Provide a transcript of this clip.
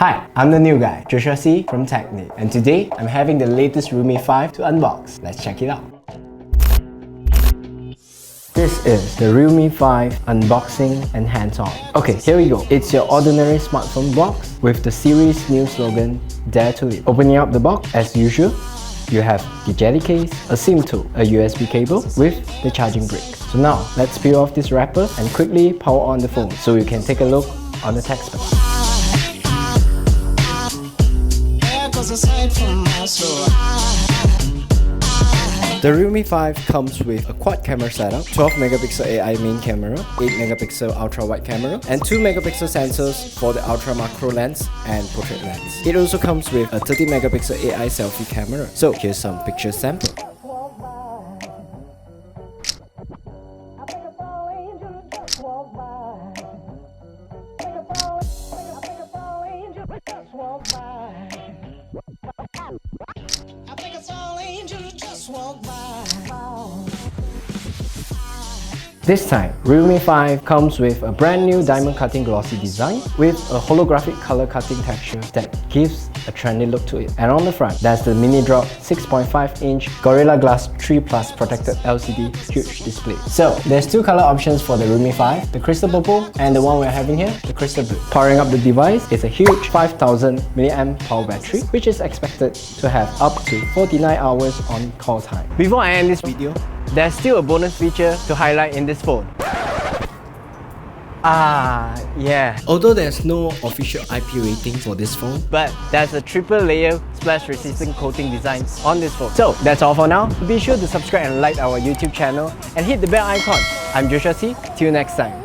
Hi, I'm the new guy, Joshua C from Technave, and today I'm having the latest Realme 5 to unbox. Let's check it out. This is the Realme 5 unboxing and hands-on. Okay, here we go. It's your ordinary smartphone box with the series new slogan, Dare to Live. Opening up the box, as usual, you have the jelly case, a SIM tool, a USB cable with the charging brick. So now, let's peel off this wrapper and quickly power on the phone so you can take a look on the tech spec. The Realme 5 comes with a quad camera setup, 12 megapixel AI main camera, 8 megapixel ultra wide camera, and 2 megapixel sensors for the ultra macro lens and portrait lens. It also comes with a 30 megapixel AI selfie camera. So here's some picture sample. This time, Realme 5 comes with a brand new diamond cutting glossy design with a holographic color cutting texture that gives a trendy look to it. And on the front, there's the mini drop 6.5-inch Gorilla Glass 3 Plus protected LCD huge display. So, there's two color options for the Realme 5, the crystal purple and the one we're having here, the crystal blue. Powering up the device is a huge 5000 mAh power battery, which is expected to have up to 49 hours on call time. Before I end this video, there's still a bonus feature to highlight in this phone. Yeah. Although there's no official IP rating for this phone, but there's a triple layer splash resistant coating design on this phone. So that's all for now. Be sure to subscribe and like our YouTube channel and hit the bell icon. I'm Joshua C. Till next time.